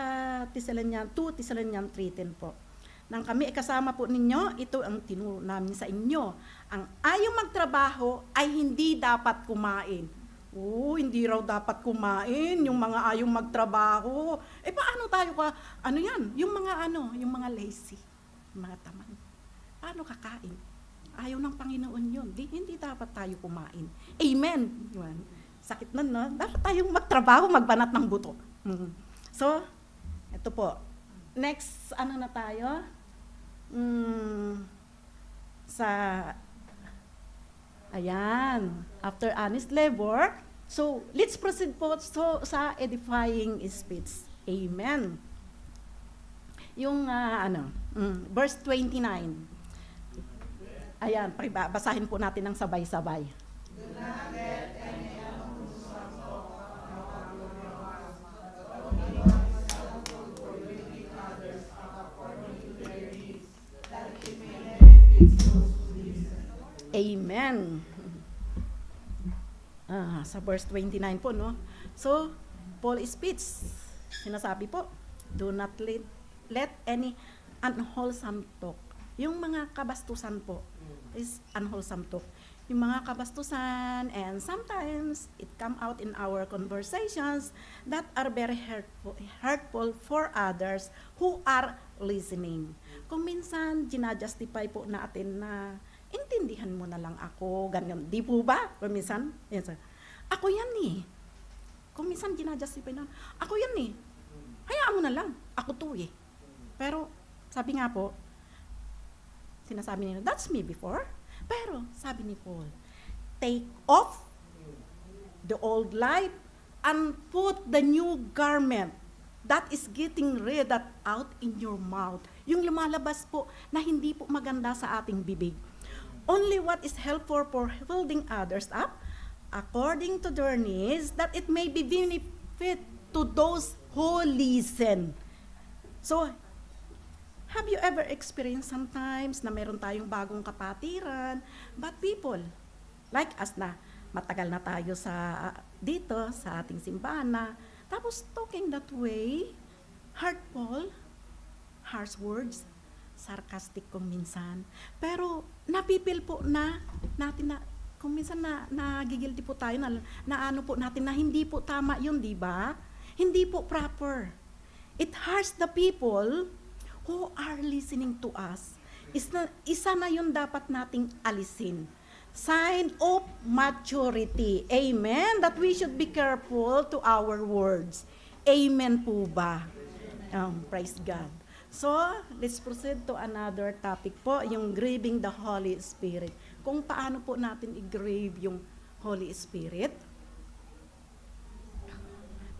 2 Thessalonians 3:10 po. Nang kami ay kasama po ninyo, ito ang tinuro namin sa inyo. Ang ayaw magtrabaho ay hindi dapat kumain. Hindi raw dapat kumain, yung mga ayaw magtrabaho. Paano tayo yung mga lazy, mga tamad. Paano kakain? Ayaw ng Panginoon yun. Hindi dapat tayo kumain. Amen. Sakit nun, no? Dapat tayong magtrabaho, magbanat ng buto. So, ito po. Next, na tayo? After honest labor. So, let's proceed po sa edifying speech. Amen. Yung, verse 29. Ayan, basahin po natin ng sabay-sabay. Do not let any Amen. Sa verse 29 po, no? So, Paul speaks. Sinasabi po, do not let any unwholesome talk. Yung mga kabastusan po is unwholesome talk. Yung mga kabastusan, and sometimes it come out in our conversations that are very hurtful for others who are listening. Kung minsan, ginajustify po natin na intindihan mo na lang ako, ganyan. Di po ba? Kung minsan, ako yan eh. Kung minsan, ginajustify na, ako yan eh. Hayaan mo na lang, ako to eh. Pero, sabi nga po, sinasabi nila, that's me before. Pero, sabi ni Paul, take off the old life and put the new garment that is getting rid that out in your mouth. Yung lumalabas po na hindi po maganda sa ating bibig. Only what is helpful for building others up, according to their needs, that it may be benefit to those who listen. So, have you ever experienced sometimes na meron tayong bagong kapatiran, but people like us na matagal na tayo dito sa ating simbahan na, tapos talking that way, hurtful, harsh words, sarcastic kung minsan. Pero napipil po natin na kung minsan nagigilty po tayo na ano po natin na hindi po tama yun, di ba? Hindi po proper. It hurts the people who are listening to us. Isa na yun dapat nating alisin. Sign of maturity. Amen? That we should be careful to our words. Amen po ba? Praise God. So, let's proceed to another topic po, yung grieving the Holy Spirit. Kung paano po natin i-grieve yung Holy Spirit.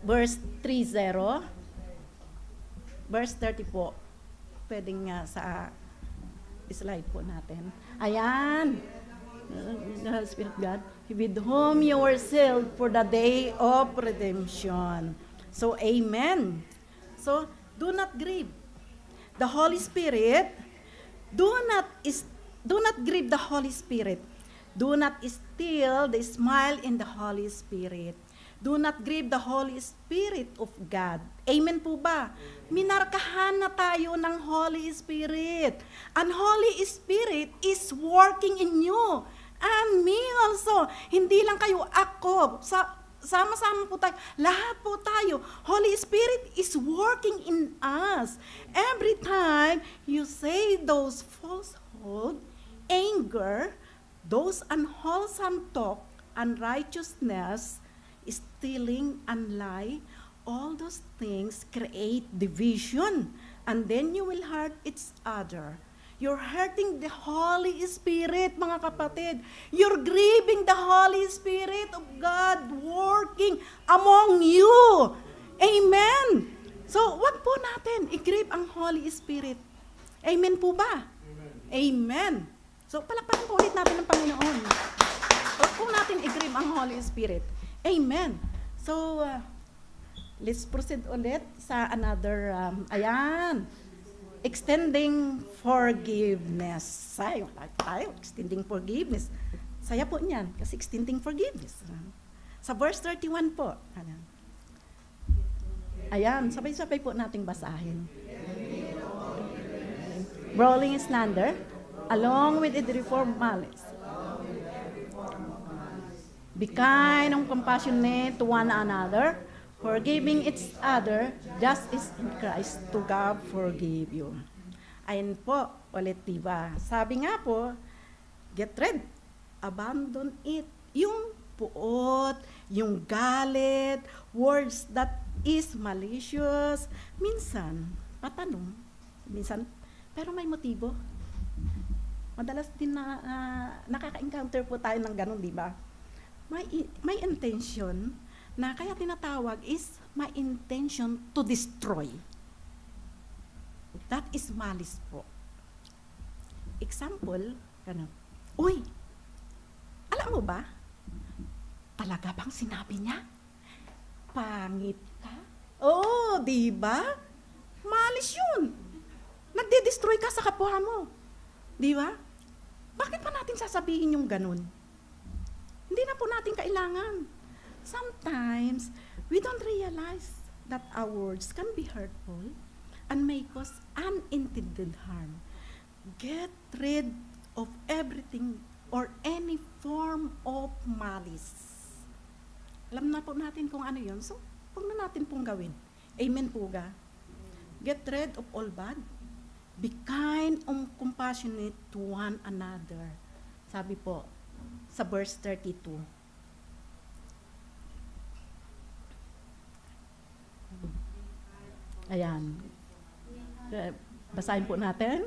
Verse 30. Verse 30 po. Pwedeng sa slide po natin. Ayan. The Holy Spirit God, with whom you were sealed for the day of redemption. So, amen. So, do not grieve the Holy Spirit. Do not grieve the Holy Spirit. Do not steal the smile in the Holy Spirit. Do not grieve the Holy Spirit of God. Amen po ba? Minarkahan na tayo ng Holy Spirit. And Holy Spirit is working in you. And me also. Hindi lang kayo, ako. Sama-sama po tayo. Lahat po tayo. Holy Spirit is working in us. Every time you say those falsehood, anger, those unwholesome talk, unrighteousness, stealing and lie, all those things create division, and then you will hurt each other. You're hurting the Holy Spirit, mga kapatid. You're grieving the Holy Spirit of God working among you. Amen. So, wag po natin i-grieve ang Holy Spirit. Amen po ba? Amen. So, palakpakan po ulit natin ng Panginoon. Wag po natin i-grieve ang Holy Spirit. Amen. So, let's proceed ulit sa another, extending forgiveness. Tayo, extending forgiveness. Saya po niyan, kasi extending forgiveness. Sa verse 31 po. Ayan, sabay-sabay po nating basahin. Brawling and slander, along with the reformed malice. Be kind and compassionate to one another, forgiving each other, just as in Christ to God forgive you. Ayun po, ulit diba? Sabi nga po, get rid, abandon it. Yung puot, yung galit, words that is malicious, minsan, patanong, minsan, pero may motibo. Madalas din na nakaka-encounter po tayo ng ganun, diba? May intention na kaya tinatawag is my intention to destroy. That is malice po. Example, uy, alam mo ba, talaga bang sinabi niya? Pangit ka? Oo, di ba? Malice yun. Nagde-destroy ka sa kapwa mo. Di ba? Bakit pa natin sasabihin yung ganun? Hindi na po natin kailangan. Sometimes, we don't realize that our words can be hurtful and may cause unintended harm. Get rid of everything or any form of malice. Alam na po natin kung ano yun, so huwag na natin pong gawin. Amen po ga? Get rid of all bad. Be kind and compassionate to one another. Sabi po, sa verse 32. Ayan. Basahin po natin.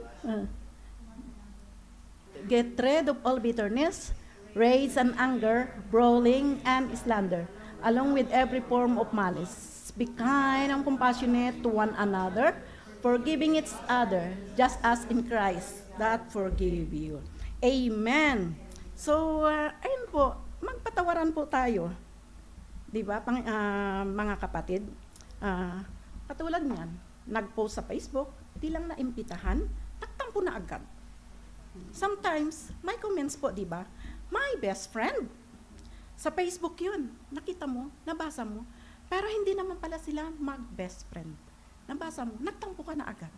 Get rid of all bitterness, rage and anger, brawling and slander, along with every form of malice. Be kind and compassionate to one another, forgiving each other, just as in Christ that forgave you. Amen. So, ayun po, magpatawaran po tayo. Di ba, mga kapatid? Katulad niyan, nag-post sa Facebook, di lang naimbitahan, taktampo na agad. Sometimes, may comments po, di ba? My best friend. Sa Facebook yun, nakita mo, nabasa mo, pero hindi naman pala sila mag-best friend. Nabasa mo, nagtampo ka na agad.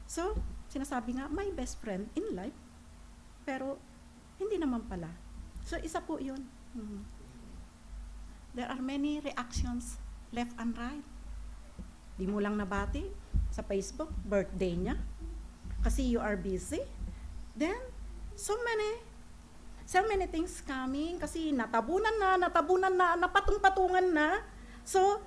So, sinasabi nga, my best friend in life, pero hindi naman pala. So, isa po yun. There are many reactions, left and right. Di mo lang nabati sa Facebook, birthday niya, kasi you are busy. Then, so many things coming, kasi natabunan na, napatong-patungan na. So,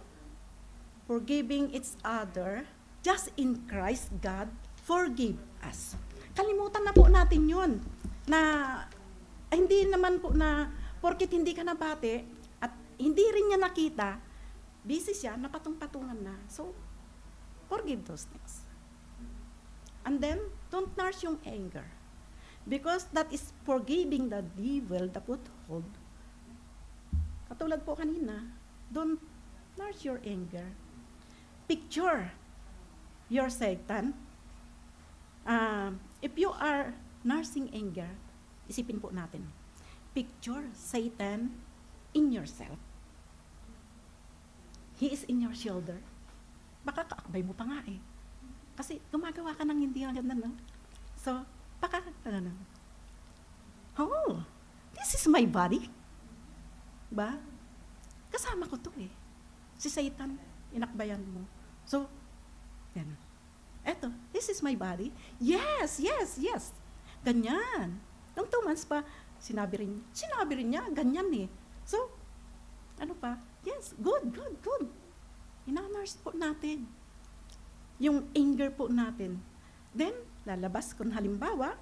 forgiving each other, just in Christ, God forgive us. Kalimutan na po natin yun, na hindi naman po na, porkit hindi ka nabati, at hindi rin niya nakita, busy siya, napatong-patungan na. So, forgive those things. And then, don't nurse yung anger. Because that is forgiving the devil, the foothold. Katulad po kanina, don't nurse your anger. Picture your Satan. If you are nursing anger, isipin po natin, picture Satan in yourself. He is in your shoulder. Baka kaakbay mo pa nga eh. Kasi gumagawa ka ng hindi agad na, no? So, baka, oh, this is my body. Ba? Kasama ko to eh. Si Satan, inakbayan mo. So, yan. Eto, this is my body. Yes, yes, yes. Ganyan. Nung 2 months pa, sinabi rin niya, ganyan eh. So, ano pa? Yes, good. Inanurse po natin yung anger po natin. Then, lalabas kung halimbawa,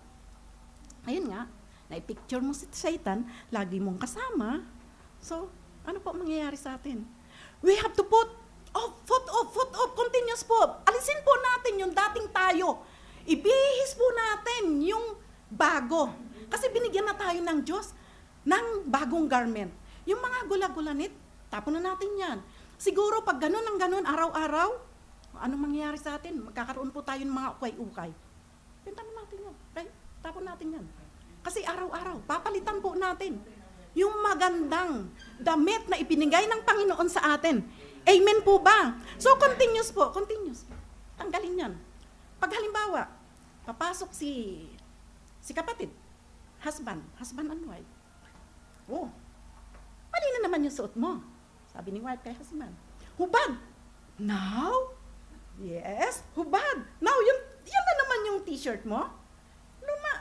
ayun nga, na-picture mo si Satan, lagi mong kasama. So, ano po mangyayari sa atin? We have to put foot off, continuous po. Alisin po natin yung dating tayo. Ibihis po natin yung bago. Kasi binigyan na tayo ng Diyos ng bagong garment. Yung mga gula-gulanit, tapon na natin yan. Siguro pag ganun ang ganun, araw-araw, ano mangyayari sa atin? Magkakaroon po tayo ng mga ukay-ukay. Pintan natin yan. Okay? Tapon natin yan. Kasi araw-araw, papalitan po natin yung magandang damit na ipinigay ng Panginoon sa atin. Amen po ba? So, continuous po. Tanggalin yan. Pag halimbawa, papasok si kapatid, husband and wife. Oh, mali na naman yung suot mo. Sabi ni wife kay husband. Hubad! Now? Yes, hubad. Now, yan na naman yung t-shirt mo.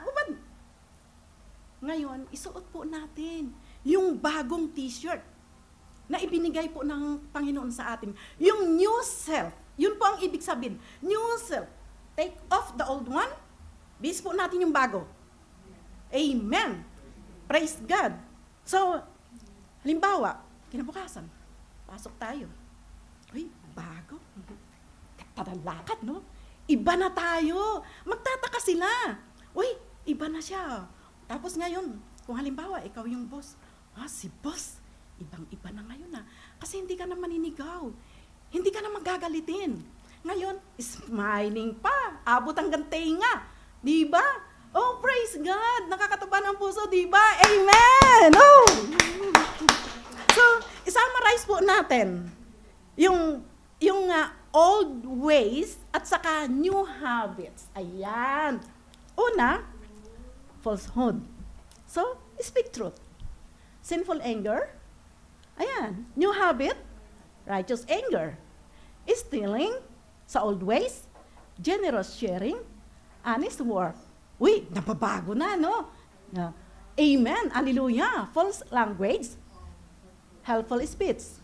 Hubad. Ngayon, isuot po natin yung bagong t-shirt na ibinigay po ng Panginoon sa atin. Yung new self. Yun po ang ibig sabihin. New self. Take off the old one. Bis po natin yung bago. Amen. Praise God. So, halimbawa, kinabukasan, pasok tayo. Uy, bago. Lakad, no? Iba na tayo. Magtataka sila. Uy, iba na siya. Tapos ngayon, kung halimbawa, ikaw yung boss. Si boss, ibang-iba na ngayon na. Kasi hindi ka na maninigaw. Hindi ka na magagalitin. Ngayon, smiling pa. Abot hanggang tenga. Diba? Oh, praise God. Nakakataba ng puso, diba? Amen! Oh! So, isummarize po natin yung old ways at saka new habits. Ayan. Una, falsehood. So, speak truth. Sinful anger. Ayan. New habit, righteous anger. Stealing sa old ways, generous sharing, honest work. Uy, nababago na, no? Amen. Hallelujah. False language, helpful speech,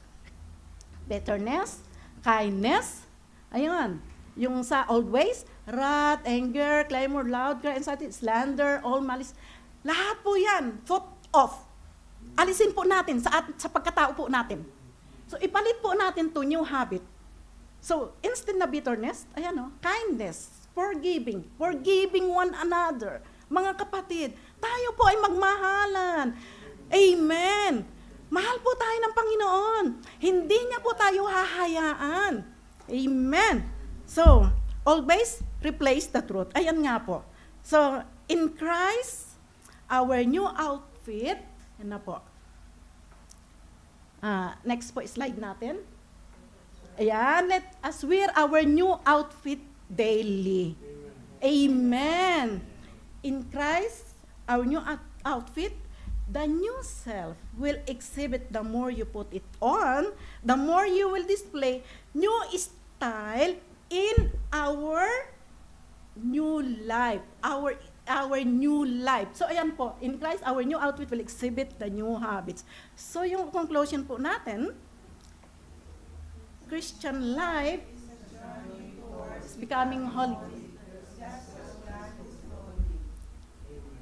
bitterness, kindness. Ayun. Yung sa old ways, wrath, anger, clamor, loud cry, anxiety, slander, all malice. Lahat po yan, foot off. Alisin po natin sa pagkatao po natin. So, ipalit po natin to new habit. So, instead na bitterness, ayan kindness, forgiving one another. Mga kapatid, tayo po ay magmahalan. Amen. Mahal po tayo ng Panginoon. Hindi niya po tayo hahayaan. Amen. So, always replace the truth. Ayan nga po. So, in Christ, our new outfit, yan na po. Next po, slide natin. Ayan, let us wear our new outfit daily. Amen. In Christ, our new outfit, the new self will exhibit the more you put it on, the more you will display new style in our new life. Our new life. So, ayan po, in Christ, our new outfit will exhibit the new habits. So, yung conclusion po natin, Christian life is becoming holy.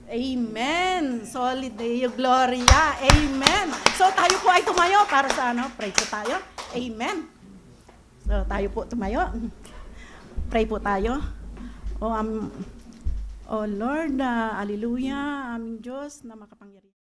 Amen. Solid Deo Gloria. Amen. So, tayo po ay tumayo para sa pray po tayo. Amen. So, tayo po tumayo. Pray po tayo. O Lord, hallelujah, aming Diyos na makapangyarihan.